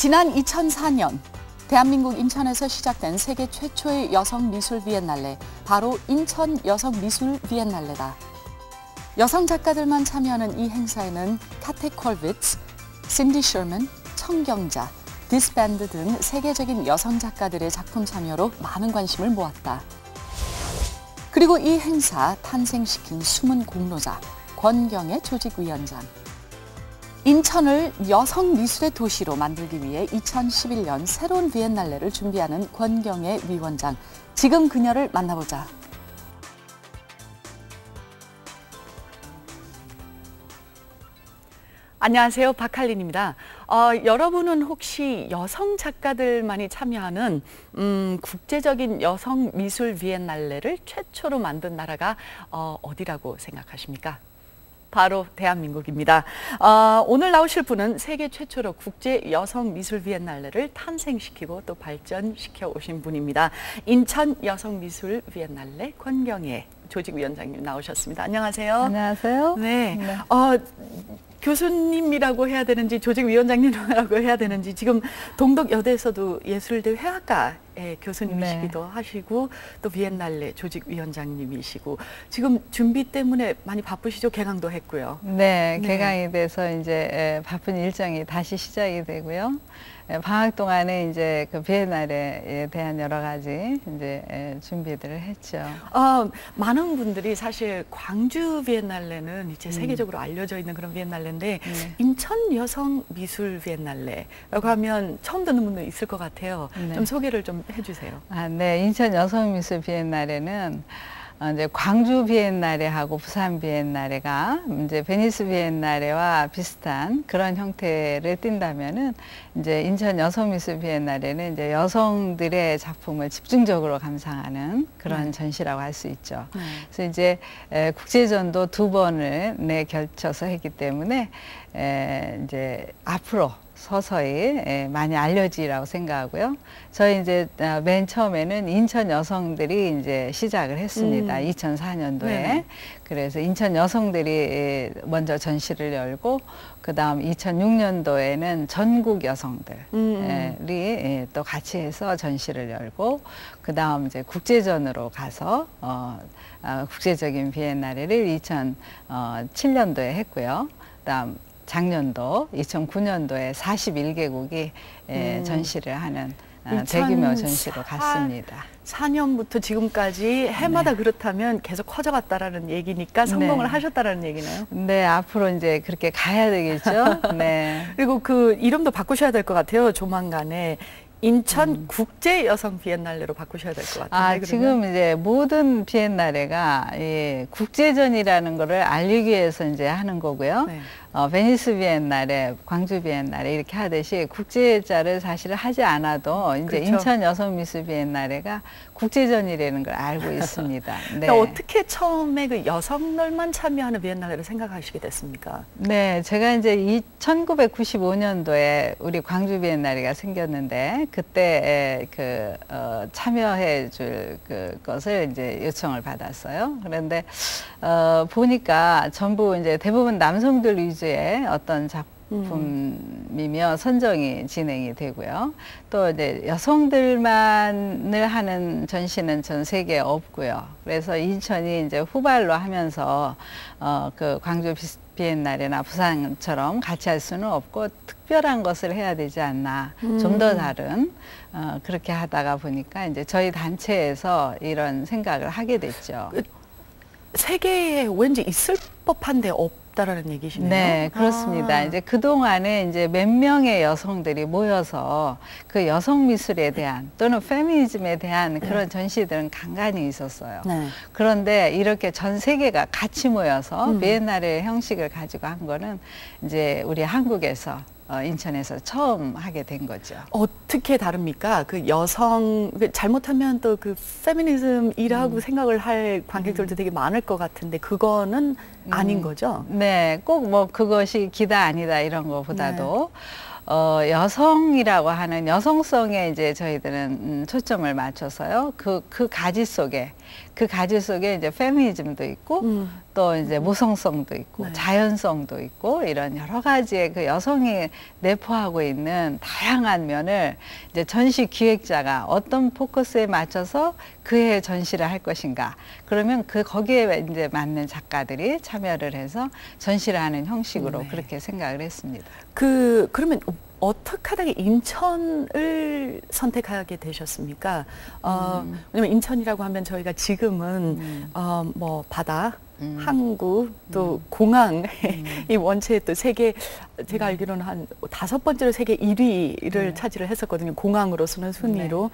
지난 2004년 대한민국 인천에서 시작된 세계 최초의 여성 미술 비엔날레, 바로 인천 여성 미술 비엔날레다. 여성 작가들만 참여하는 이 행사에는 카테 콜비츠, 신디 셔먼, 청경자, 디스밴드 등 세계적인 여성 작가들의 작품 참여로 많은 관심을 모았다. 그리고 이 행사 탄생시킨 숨은 공로자, 권경애 조직위원장. 인천을 여성 미술의 도시로 만들기 위해 2011년 새로운 비엔날레를 준비하는 권경애 위원장. 지금 그녀를 만나보자. 안녕하세요. 박할린입니다. 여러분은 혹시 여성 작가들만이 참여하는 국제적인 여성 미술 비엔날레를 최초로 만든 나라가 어디라고 생각하십니까? 바로 대한민국입니다. 오늘 나오실 분은 세계 최초로 국제 여성 미술 비엔날레를 탄생시키고 또 발전시켜 오신 분입니다. 인천 여성 미술 비엔날레 권경애 조직위원장님 나오셨습니다. 안녕하세요. 안녕하세요. 네. 교수님이라고 해야 되는지 조직위원장님이라고 해야 되는지 지금 동덕여대에서도 예술대 회화과의 교수님이시기도 하시고 또 비엔날레 조직위원장님이시고 지금 준비 때문에 많이 바쁘시죠? 개강도 했고요. 네, 개강이 돼서 이제 바쁜 일정이 다시 시작이 되고요. 방학 동안에 이제 그 비엔날레에 대한 여러 가지 이제 준비들을 했죠. 많은 분들이 사실 광주 비엔날레는 이제 세계적으로 알려져 있는 그런 비엔날레인데 인천 여성 미술 비엔날레라고 하면 처음 듣는 분도 있을 것 같아요. 좀 소개를 좀 해주세요. 네, 인천 여성 미술 비엔날레는 이제 광주 비엔날레하고 부산 비엔날레가 이제 베니스 비엔날레와 비슷한 그런 형태를 띈다면은 이제 인천 여성미술 비엔날레는 이제 여성들의 작품을 집중적으로 감상하는 그런 전시라고 할 수 있죠. 그래서 이제 국제전도 2번을 걸쳐서 했기 때문에 이제 앞으로 서서히 많이 알려지라고 생각하고요. 저희 이제 맨 처음에는 인천 여성들이 이제 시작을 했습니다. 2004년도에. 그래서 인천 여성들이 먼저 전시를 열고 그다음 2006년도에는 전국 여성들이 또 같이 해서 전시를 열고 그다음 이제 국제전으로 가서 국제적인 비엔날레를 2007년도에 했고요. 그다음 작년도 2009년도에 41개국이 전시를 하는 대규모 전시로 갔습니다. 4년부터 지금까지 해마다 그렇다면 계속 커져갔다라는 얘기니까 성공을 하셨다라는 얘기네요. 네, 앞으로 이제 그렇게 가야 되겠죠. 네. 그리고 그 이름도 바꾸셔야 될 것 같아요. 조만간에. 인천 국제 여성 비엔날레로 바꾸셔야 될 것 같아요. 지금 이제 모든 비엔날레가 국제전이라는 거를 알리기 위해서 이제 하는 거고요. 베니스 비엔날레, 광주 비엔날레 이렇게 하듯이 국제자를 사실 하지 않아도 이제 인천 여성 미술 비엔날레가 국제전이라는 걸 알고 있습니다. 네. 어떻게 처음에 그 여성들만 참여하는 비엔날레를 생각하시게 됐습니까? 네, 제가 이제 1995년도에 우리 광주 비엔날레가 생겼는데 그때 참여해 줄 것을 이제 요청을 받았어요. 그런데 보니까 전부 이제 대부분 남성들 위주의 어떤 작품이며 선정이 진행이 되고요. 또 이제 여성들만을 하는 전시는 전 세계에 없고요. 그래서 인천이 이제 후발로 하면서 그 광주 비엔날레나 부산처럼 같이 할 수는 없고 특별한 것을 해야 되지 않나. 좀 더 다른 그렇게 하다가 보니까 이제 저희 단체에서 이런 생각을 하게 됐죠. 세계에 왠지 있을 법한데 없다라는 얘기시네요. 네, 그렇습니다. 이제 그동안에 이제 몇 명의 여성들이 모여서 그 여성 미술에 대한 또는 페미니즘에 대한 그런 전시들은 간간히 있었어요. 그런데 이렇게 전 세계가 같이 모여서 비엔날레 형식을 가지고 한 거는 이제 우리 한국에서 인천에서 처음 하게 된 거죠. 어떻게 다릅니까? 그 여성, 잘못하면 또 그 페미니즘이라고 생각을 할 관객들도 되게 많을 것 같은데 그거는 아닌 거죠? 네, 꼭 뭐 그것이 기다 아니다 이런 거보다도 여성이라고 하는 여성성에 이제 저희들은 초점을 맞춰서요. 그 가지 속에 그 가지 속에 이제 페미니즘도 있고 또 이제 모성성도 있고 네. 자연성도 있고 이런 여러 가지의 그 여성이 내포하고 있는 다양한 면을 이제 전시 기획자가 어떤 포커스에 맞춰서 그의 전시를 할 것인가. 그러면 그 거기에 이제 맞는 작가들이 참여를 해서 전시를 하는 형식으로 네. 그렇게 생각을 했습니다. 그러면 어떻게 하다가 인천을 선택하게 되셨습니까? 왜냐면 인천이라고 하면 저희가 지금은 뭐 바다, 항구, 또 공항 이 원체에 또 세계 제가 알기로는 한 5번째로 세계 1위를 차지를 했었거든요. 공항으로서는 순위로.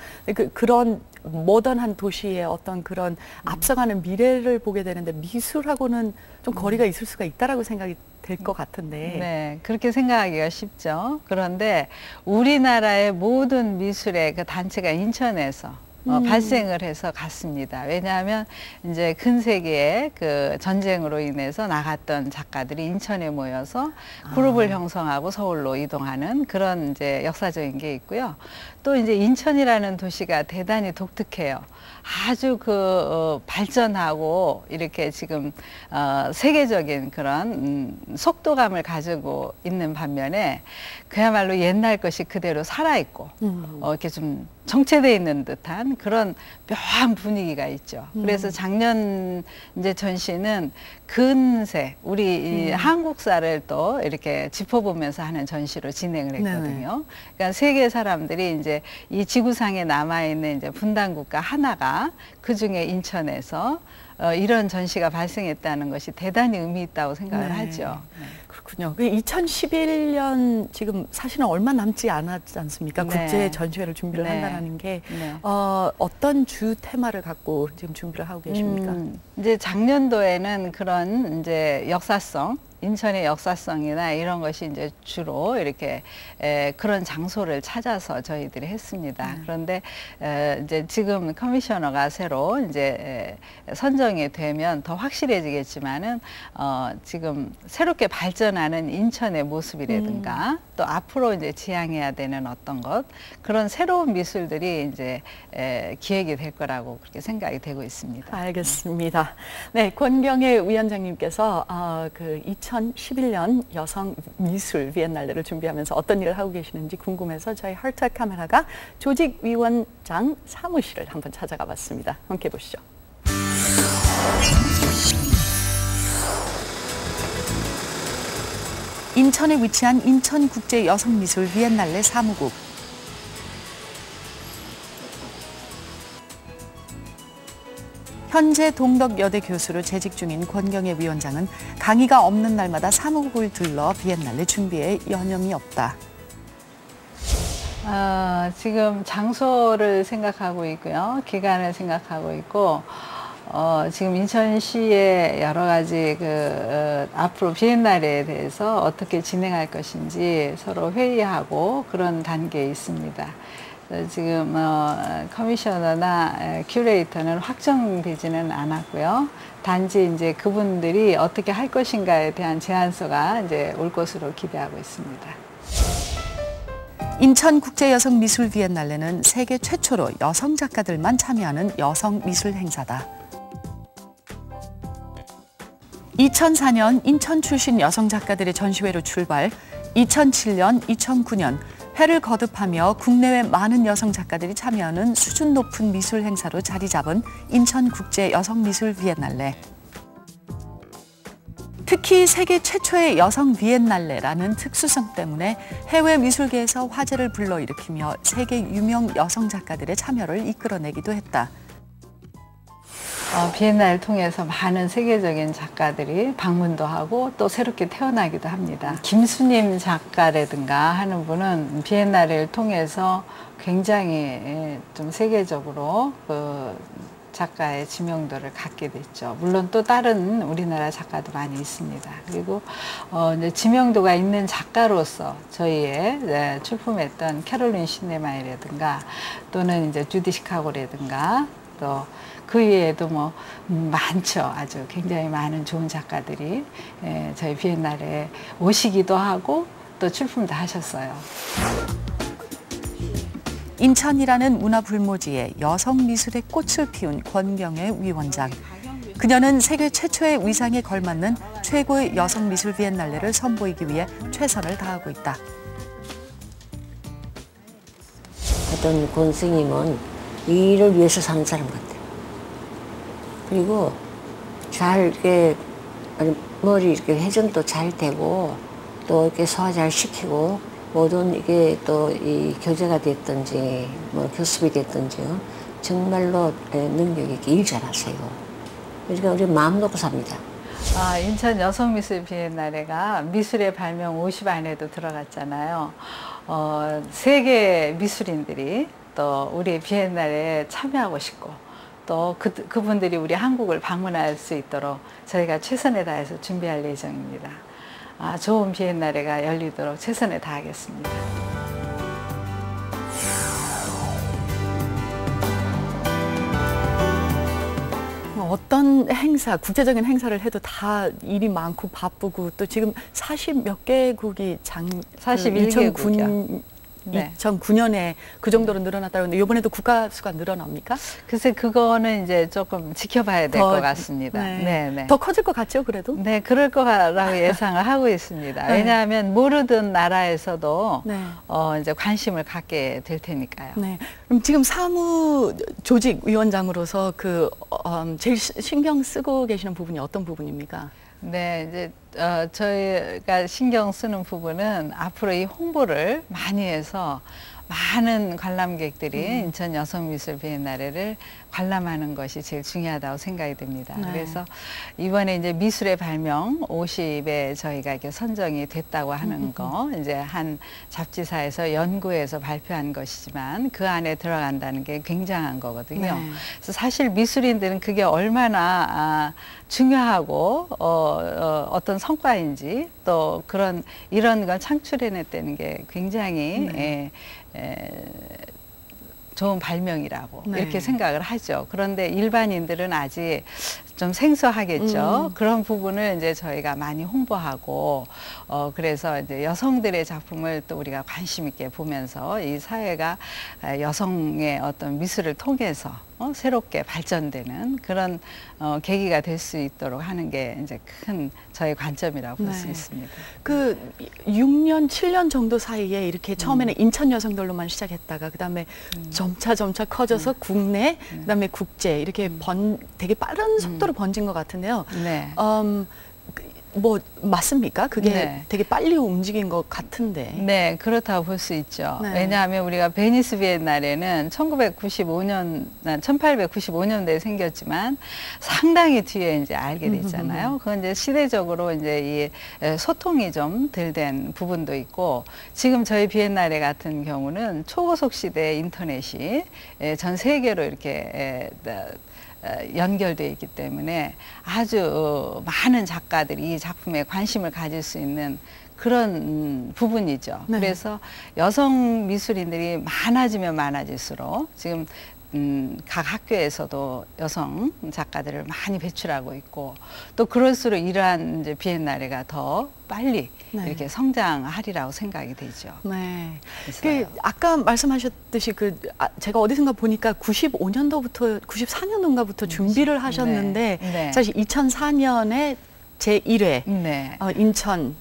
그런 모던한 도시의 어떤 그런 앞서가는 미래를 보게 되는데 미술하고는 좀 거리가 있을 수가 있다라고 생각이 될 것 같은데. 네, 그렇게 생각하기가 쉽죠. 그런데 우리나라의 모든 미술의 그 단체가 인천에서 발생을 해서 갔습니다. 왜냐하면 이제 근세기에 그 전쟁으로 인해서 나갔던 작가들이 인천에 모여서 그룹을 형성하고 서울로 이동하는 그런 이제 역사적인 게 있고요. 또 이제 인천이라는 도시가 대단히 독특해요. 아주 발전하고 이렇게 지금 세계적인 그런 속도감을 가지고 있는 반면에 그야말로 옛날 것이 그대로 살아있고 이렇게 좀 정체되어 있는 듯한 그런 묘한 분위기가 있죠. 그래서 작년 이제 전시는 근세, 우리 이 한국사를 또 이렇게 짚어보면서 하는 전시로 진행을 했거든요. 그러니까 세계 사람들이 이제 이 지구상에 남아있는 이제 분단국가 하나가 그 중에 인천에서 이런 전시가 발생했다는 것이 대단히 의미 있다고 생각을 하죠. 그렇군요. 2011년 지금 사실은 얼마 남지 않았지 않습니까? 네. 국제 전시회를 준비를 네. 한다는 게 네. 어떤 주 테마를 갖고 지금 준비를 하고 계십니까? 이제 작년도에는 그런 이제 역사성, 인천의 역사성이나 이런 것이 이제 주로 이렇게 그런 장소를 찾아서 저희들이 했습니다. 그런데 이제 지금 커미셔너가 새로 이제 선정이 되면 더 확실해지겠지만은 지금 새롭게 발전하는 인천의 모습이라든가 또 앞으로 이제 지향해야 되는 어떤 것 그런 새로운 미술들이 이제 기획이 될 거라고 그렇게 생각이 되고 있습니다. 알겠습니다. 네, 권경애 위원장님께서 그 2011년 여성 미술 비엔날레를 준비하면서 어떤 일을 하고 계시는지 궁금해서 저희 하트 카메라가 조직위원장 사무실을 한번 찾아가 봤습니다. 함께 보시죠. 인천에 위치한 인천국제여성미술 비엔날레 사무국. 현재 동덕여대 교수로 재직 중인 권경애 위원장은 강의가 없는 날마다 사무국을 들러 비엔날레 준비에 여념이 없다. 지금 장소를 생각하고 있고요. 기간을 생각하고 있고 지금 인천시의 여러 가지 앞으로 비엔날레에 대해서 어떻게 진행할 것인지 서로 회의하고 그런 단계에 있습니다. 지금 커미셔너나 큐레이터는 확정되지는 않았고요. 단지 이제 그분들이 어떻게 할 것인가에 대한 제안서가 이제 올 것으로 기대하고 있습니다. 인천국제여성미술 비엔날레는 세계 최초로 여성 작가들만 참여하는 여성 미술 행사다. 2004년 인천 출신 여성 작가들의 전시회로 출발, 2007년, 2009년 해를 거듭하며 국내외 많은 여성 작가들이 참여하는 수준 높은 미술 행사로 자리 잡은 인천국제여성미술 비엔날레. 특히 세계 최초의 여성 비엔날레라는 특수성 때문에 해외 미술계에서 화제를 불러일으키며 세계 유명 여성 작가들의 참여를 이끌어내기도 했다. 비엔날레를 통해서 많은 세계적인 작가들이 방문도 하고 또 새롭게 태어나기도 합니다. 김수님 작가라든가 하는 분은 비엔날레를 통해서 굉장히 좀 세계적으로 작가의 지명도를 갖게 됐죠. 물론 또 다른 우리나라 작가도 많이 있습니다. 그리고 이제 지명도가 있는 작가로서 저희의 출품했던 캐롤린 시네마이라든가 또는 이제 주디 시카고라든가 또 그 외에도 뭐 많죠. 아주 굉장히 많은 좋은 작가들이 저희 비엔날레에 오시기도 하고 또 출품도 하셨어요. 인천이라는 문화불모지에 여성 미술의 꽃을 피운 권경애 위원장. 그녀는 세계 최초의 위상에 걸맞는 최고의 여성 미술 비엔날레를 선보이기 위해 최선을 다하고 있다. 어떤 권스님은 일을 위해서 사는 사람 같아요. 그리고 잘 이렇게 머리 이렇게 회전도 잘 되고 또 이렇게 소화 잘 시키고 모든 이게 또 이 교재가 됐든지 뭐 교습이 됐든지요. 정말로 능력이 있게 일 잘하세요. 그러니까 우리 마음 놓고 삽니다. 인천 여성미술 비엔날레가 미술의 발명 50 안에도 들어갔잖아요. 세계 미술인들이 또 우리 비엔날레에 참여하고 싶고 또 그분들이 우리 한국을 방문할 수 있도록 저희가 최선을 다해서 준비할 예정입니다. 좋은 비엔날레가 열리도록 최선을 다하겠습니다. 어떤 행사, 국제적인 행사를 해도 다 일이 많고 바쁘고 또 지금 40몇 개국이 41개국이요. 2009년에 그 정도로 늘어났다고 하는데 이번에도 국가 수가 늘어납니까? 글쎄 그거는 이제 조금 지켜봐야 될 것 같습니다. 더 커질 것 같죠, 그래도? 네, 그럴 거라고 예상을 하고 있습니다. 왜냐하면 모르던 나라에서도 이제 관심을 갖게 될 테니까요. 네. 그럼 지금 사무 조직 위원장으로서 제일 신경 쓰고 계시는 부분이 어떤 부분입니까? 네, 이제 저희가 신경 쓰는 부분은 앞으로 이 홍보를 많이 해서 많은 관람객들이 인천 여성미술 비엔날레를 관람하는 것이 제일 중요하다고 생각이 됩니다. 그래서 이번에 이제 미술의 발명 50에 저희가 이렇게 선정이 됐다고 하는 거 이제 한 잡지사에서 연구해서 발표한 것이지만 그 안에 들어간다는 게 굉장한 거거든요. 그래서 사실 미술인들은 그게 얼마나 중요하고 어떤 성과인지 또 이런 걸 창출해냈다는 게 굉장히 좋은 발명이라고 이렇게 생각을 하죠. 그런데 일반인들은 아직 좀 생소하겠죠. 그런 부분을 이제 저희가 많이 홍보하고 그래서 이제 여성들의 작품을 또 우리가 관심 있게 보면서 이 사회가 여성의 어떤 미술을 통해서 새롭게 발전되는 그런 계기가 될 수 있도록 하는 게 이제 큰 저의 관점이라고 볼 수 있습니다. 6년, 7년 정도 사이에 이렇게 처음에는 인천 여성들로만 시작했다가 그다음에 점차 커져서 국내, 그다음에 국제 이렇게 되게 빠른 속도로 번진 것 같은데요. 뭐 맞습니까? 그게 되게 빨리 움직인 것 같은데. 네, 그렇다고 볼 수 있죠. 왜냐하면 우리가 베니스 비엔날레는 1895년도에 생겼지만 상당히 뒤에 이제 알게 됐잖아요. 그건 이제 시대적으로 이제 이 소통이 좀 덜 된 부분도 있고 지금 저희 비엔날레 같은 경우는 초고속 시대 인터넷이 전 세계로 이렇게 연결되어 있기 때문에 아주 많은 작가들이 이 작품에 관심을 가질 수 있는 그런 부분이죠. 그래서 여성 미술인들이 많아지면 많아질수록 지금 각 학교에서도 여성 작가들을 많이 배출하고 있고 또 그럴수록 이러한 이제 비엔날레가 더 빨리 이렇게 성장하리라고 생각이 되죠. 아까 말씀하셨듯이 제가 어디선가 보니까 95년도부터 94년도인가부터 준비를 하셨는데 사실 2004년에 제1회 인천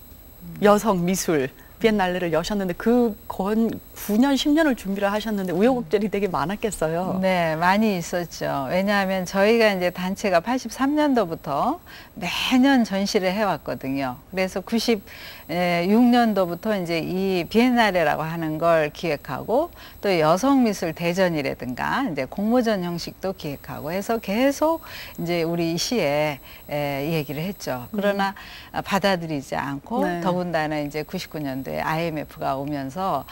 여성 미술 비엔날레를 여셨는데 9년, 10년을 준비를 하셨는데 우여곡절이 되게 많았겠어요. 네, 많이 있었죠. 왜냐하면 저희가 이제 단체가 83년도부터 매년 전시를 해왔거든요. 그래서 96년도부터 이제 이 비엔날레라고 하는 걸 기획하고 또 여성미술 대전이라든가 이제 공모전 형식도 기획하고 해서 계속 이제 우리 시에 얘기를 했죠. 그러나 받아들이지 않고 더군다나 이제 99년도에 IMF가 오면서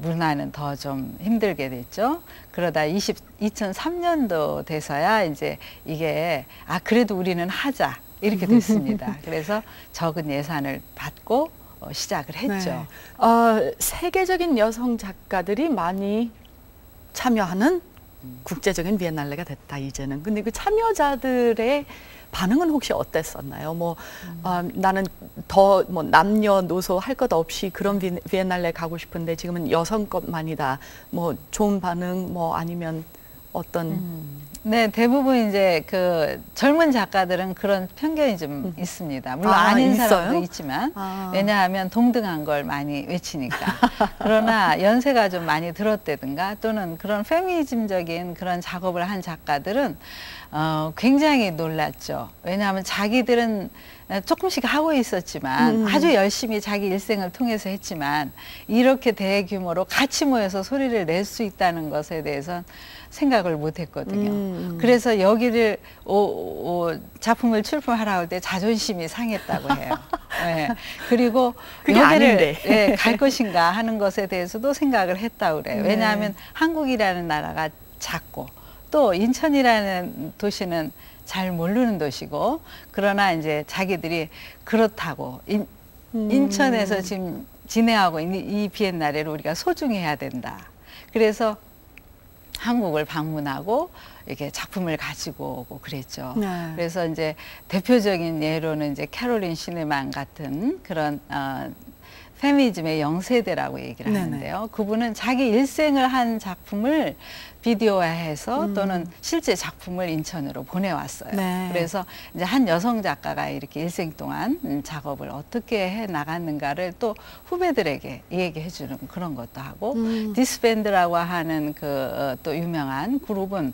문화는 더 좀 힘들게 됐죠. 그러다 2003년도 돼서야 이제 이게 그래도 우리는 하자 이렇게 됐습니다. 그래서 적은 예산을 받고 시작을 했죠. 세계적인 여성 작가들이 많이 참여하는 국제적인 비엔날레가 됐다 이제는. 근데 그 참여자들의 반응은 혹시 어땠었나요? 뭐 나는 더 뭐 남녀노소 할 것 없이 그런 비엔날레 가고 싶은데 지금은 여성 것만이다. 뭐 좋은 반응 뭐 아니면 어떤 네, 대부분 이제 그 젊은 작가들은 그런 편견이 좀 있습니다. 물론 아닌 있어요? 사람도 있지만 왜냐하면 동등한 걸 많이 외치니까. 그러나 연세가 좀 많이 들었다든가 또는 그런 페미니즘적인 그런 작업을 한 작가들은 굉장히 놀랐죠. 왜냐하면 자기들은 조금씩 하고 있었지만 아주 열심히 자기 일생을 통해서 했지만 이렇게 대규모로 같이 모여서 소리를 낼 수 있다는 것에 대해서는 생각을 못 했거든요. 그래서 여기를 작품을 출품하라 할 때 자존심이 상했다고 해요. 네. 그리고 여기를 갈 것인가 하는 것에 대해서도 생각을 했다고 그래요. 왜냐하면 한국이라는 나라가 작고 또 인천이라는 도시는 잘 모르는 도시고 그러나 이제 자기들이 그렇다고 인천에서 지금 진행하고 있는 이 비엔날레를 우리가 소중히 해야 된다. 그래서 한국을 방문하고 이렇게 작품을 가지고 오고 그랬죠. 네. 그래서 이제 대표적인 예로는 이제 캐롤린 시네만 같은 그런 페미니즘의 영세대라고 얘기를 하는데요. 그분은 자기 일생을 한 작품을 비디오화해서 또는 실제 작품을 인천으로 보내왔어요. 네. 그래서 이제 한 여성 작가가 이렇게 일생 동안 작업을 어떻게 해 나갔는가를 또 후배들에게 얘기해주는 그런 것도 하고 디스밴드라고 하는 그 또 유명한 그룹은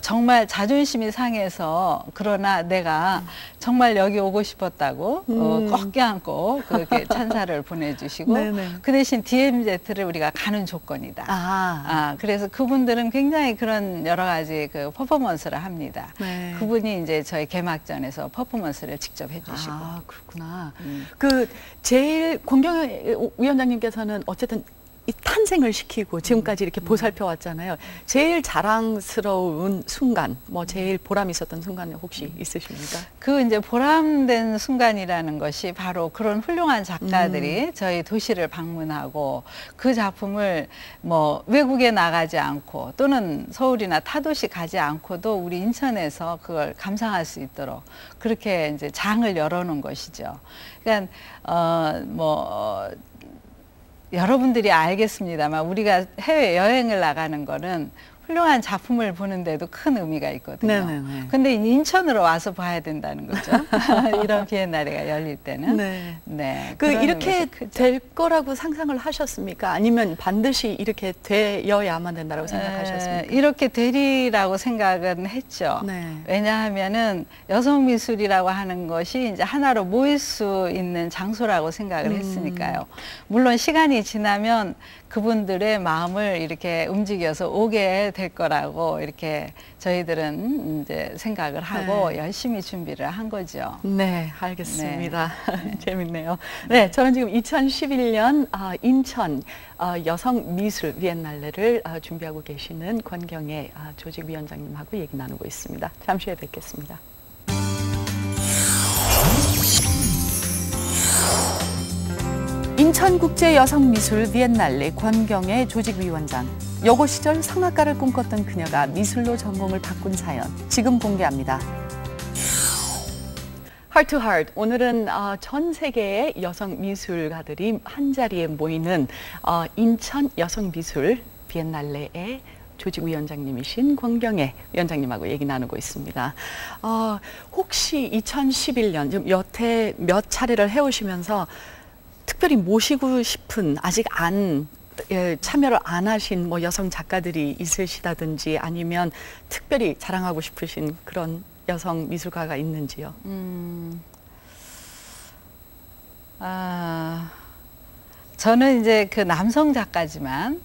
정말 자존심이 상해서 그러나 내가 정말 여기 오고 싶었다고 꼭 껴안고 그렇게 찬사를 보내주시고 그 대신 DMZ를 우리가 가는 조건이다. 그래서 그분들은 굉장히 그런 여러 가지 그 퍼포먼스를 합니다. 네. 그분이 이제 저희 개막전에서 퍼포먼스를 직접 해주시고. 그렇구나. 그 제일 권경혜 위원장님께서는 어쨌든 이 탄생을 시키고 지금까지 이렇게 보살펴 왔잖아요. 제일 자랑스러운 순간, 뭐 제일 보람 있었던 순간이 혹시 있으십니까? 그 이제 보람된 순간이라는 것이 바로 그런 훌륭한 작가들이 저희 도시를 방문하고 그 작품을 뭐 외국에 나가지 않고 또는 서울이나 타도시 가지 않고도 우리 인천에서 그걸 감상할 수 있도록 그렇게 이제 장을 열어놓은 것이죠. 그러니까 여러분들이 알겠습니다만 우리가 해외 여행을 나가는 거는 훌륭한 작품을 보는데도 큰 의미가 있거든요. 근데 인천으로 와서 봐야 된다는 거죠. 이런 비엔날레가 열릴 때는. 이렇게 될 거라고 상상을 하셨습니까? 아니면 반드시 이렇게 되어야만 된다고 생각하셨습니까? 이렇게 되리라고 생각은 했죠. 왜냐하면은 여성 미술이라고 하는 것이 이제 하나로 모일 수 있는 장소라고 생각을 했으니까요. 물론 시간이 지나면 그분들의 마음을 이렇게 움직여서 오게 될 거라고 이렇게 저희들은 이제 생각을 하고 열심히 준비를 한 거죠. 네, 알겠습니다. 재밌네요. 네, 저는 지금 2011년 인천 여성 미술 비엔날레를 준비하고 계시는 권경혜 조직위원장님하고 얘기 나누고 있습니다. 잠시 후에 뵙겠습니다. 인천국제여성미술 비엔날레 권경혜 조직위원장. 여고 시절 성악가를 꿈꿨던 그녀가 미술로 전공을 바꾼 사연 지금 공개합니다. Heart to Heart. 오늘은 전 세계의 여성 미술가들이 한자리에 모이는 인천 여성미술 비엔날레의 조직위원장님이신 권경혜 위원장님하고 얘기 나누고 있습니다. 혹시 2011년 좀 여태 몇 차례를 해오시면서 특별히 모시고 싶은 아직 참여를 안 하신 뭐 여성 작가들이 있으시다든지 아니면 특별히 자랑하고 싶으신 그런 여성 미술가가 있는지요? 저는 이제 그 남성 작가지만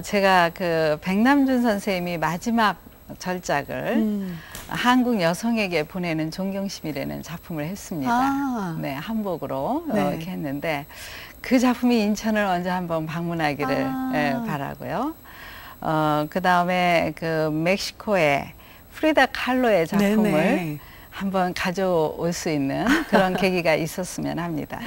제가 그 백남준 선생님이 마지막 절작을 한국 여성에게 보내는 존경심이라는 작품을 했습니다. 네, 한복으로 이렇게 했는데 그 작품이 인천을 언제 한번 방문하기를 바라고요. 그 다음에 그 멕시코의 프리다 칼로의 작품을 한번 가져올 수 있는 그런 계기가 있었으면 합니다.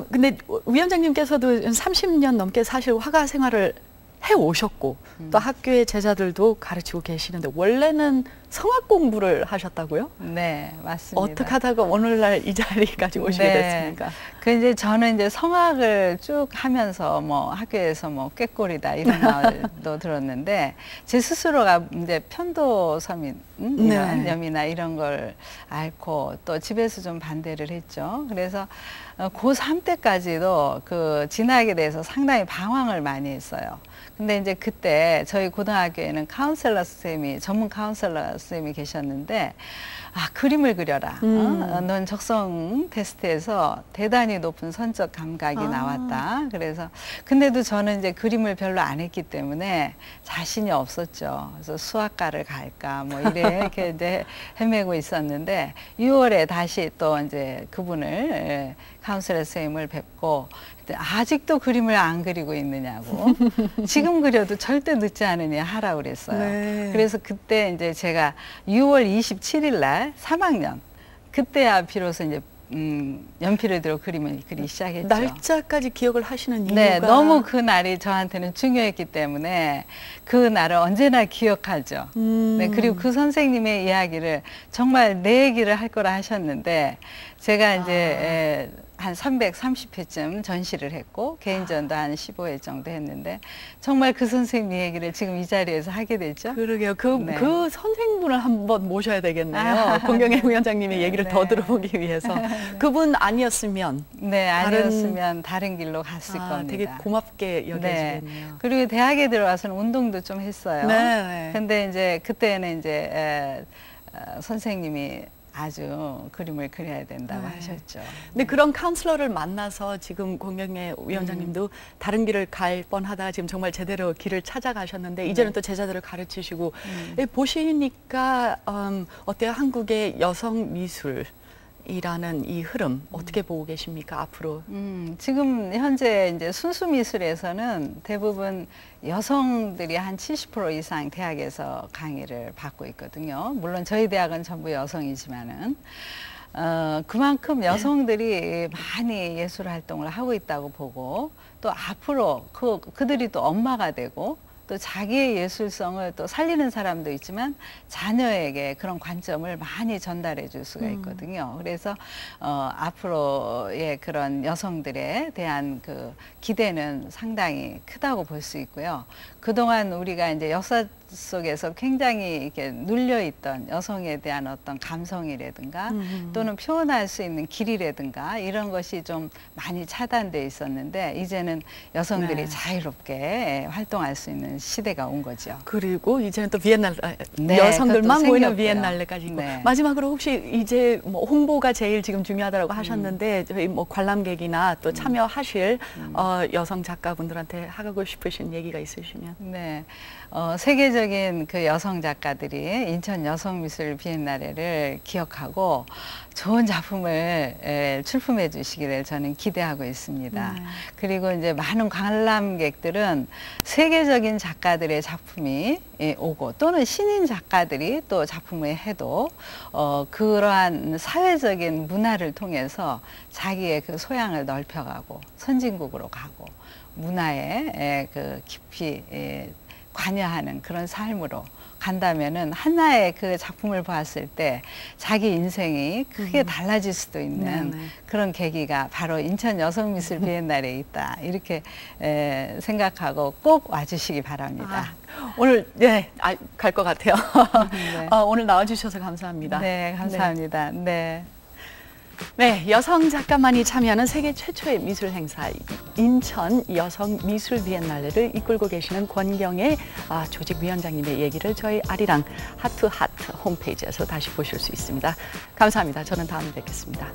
근데 위원장님께서도 30년 넘게 사실 화가 생활을 해 오셨고 또 학교의 제자들도 가르치고 계시는데 원래는 성악 공부를 하셨다고요? 네, 맞습니다. 어떻게 하다가 오늘날 이 자리까지 오시게 네. 됐습니까? 그 이제 저는 이제 성악을 쭉 하면서 뭐 학교에서 뭐 꾀꼬리다 이런 말도 들었는데 제 스스로가 이제 편도섬이나 네. 염이나 이런 걸 앓고 또 집에서 좀 반대를 했죠. 그래서 고3 때까지도 그 진학에 대해서 상당히 방황을 많이 했어요. 근데 이제 그때 저희 고등학교에는 카운셀러 선생님이, 전문 카운셀러 선생님이 계셨는데, 아, 그림을 그려라. 넌 적성 테스트에서 대단히 높은 선적 감각이 나왔다. 그래서, 근데도 저는 이제 그림을 별로 안 했기 때문에 자신이 없었죠. 그래서 수학과를 갈까, 뭐 이렇게 이제 헤매고 있었는데, 6월에 다시 또 이제 그분을, 카운셀러 선생님을 뵙고, 아직도 그림을 안 그리고 있느냐고. 지금 그려도 절대 늦지 않으니 하라고 그랬어요. 네. 그래서 그때 이제 제가 6월 27일 날 3학년, 그때야 비로소 이제 연필을 들어 그림을 그리기 시작했죠. 날짜까지 기억을 하시는 이유가? 네, 너무 그 날이 저한테는 중요했기 때문에 그 날을 언제나 기억하죠. 네, 그리고 그 선생님의 이야기를 정말 내 얘기를 할 거라 하셨는데 제가 이제 한 330회쯤 전시를 했고 개인전도 한 15회 정도 했는데 정말 그 선생님 얘기를 지금 이 자리에서 하게 됐죠. 그러게요. 네. 그 선생님분을 한번 모셔야 되겠네요. 공경애 위원장님의 네, 얘기를 네. 더 들어보기 위해서. 그분 아니었으면 네, 아니었으면 다른 길로 갔을 겁니다. 되게 고맙게 여겨지겠네요. 네. 그리고 대학에 들어와서는 운동도 좀 했어요. 네. 근데 이제 그때는 이제 선생님이 아주 그림을 그려야 된다고 네. 하셨죠. 근데 그런 카운슬러를 만나서 지금 공경애 위원장님도 다른 길을 갈 뻔하다가 지금 정말 제대로 길을 찾아가셨는데 이제는 또 제자들을 가르치시고 보시니까 어때요? 한국의 여성 미술 이라는 이 흐름 어떻게 보고 계십니까 앞으로? 지금 현재 이제 순수 미술에서는 대부분 여성들이 한 70% 이상 대학에서 강의를 받고 있거든요. 물론 저희 대학은 전부 여성이지만은 그만큼 여성들이 많이 예술 활동을 하고 있다고 보고 또 앞으로 그들이 또 엄마가 되고 또 자기의 예술성을 또 살리는 사람도 있지만 자녀에게 그런 관점을 많이 전달해 줄 수가 있거든요. 그래서 앞으로의 그런 여성들에 대한 그 기대는 상당히 크다고 볼 수 있고요. 그동안 우리가 이제 역사 속에서 굉장히 이렇게 눌려있던 여성에 대한 어떤 감성이라든가 또는 표현할 수 있는 길이라든가 이런 것이 좀 많이 차단돼 있었는데 이제는 여성들이 네. 자유롭게 활동할 수 있는 시대가 온 거죠. 그리고 이제는 또 비엔날레 네, 여성들만 그것도 모이는 생겼고요. 비엔날레까지 있고 네. 마지막으로 혹시 이제 뭐 홍보가 제일 지금 중요하다고 하셨는데 저희 뭐 관람객이나 또 참여하실 여성 작가분들한테 하고 싶으신 얘기가 있으시면? 네, 세계적인 그 여성 작가들이 인천 여성미술 비엔날레를 기억하고 좋은 작품을 출품해 주시기를 저는 기대하고 있습니다. 그리고 이제 많은 관람객들은 세계적인 작가들의 작품이 오고 또는 신인 작가들이 또 작품을 해도 그러한 사회적인 문화를 통해서 자기의 그 소양을 넓혀가고 선진국으로 가고 문화에 그 깊이 관여하는 그런 삶으로 간다면은 하나의 그 작품을 보았을 때 자기 인생이 크게 달라질 수도 있는 그런 계기가 바로 인천 여성미술 비엔날레에 있다. 이렇게 생각하고 꼭 와주시기 바랍니다. 오늘 갈 것 같아요. 네. 오늘 나와주셔서 감사합니다. 네, 감사합니다. 네. 네, 여성 작가만이 참여하는 세계 최초의 미술 행사 인천 여성 미술 비엔날레를 이끌고 계시는 권경애 조직위원장님의 얘기를 저희 아리랑 하트 홈페이지에서 다시 보실 수 있습니다. 감사합니다. 저는 다음에 뵙겠습니다.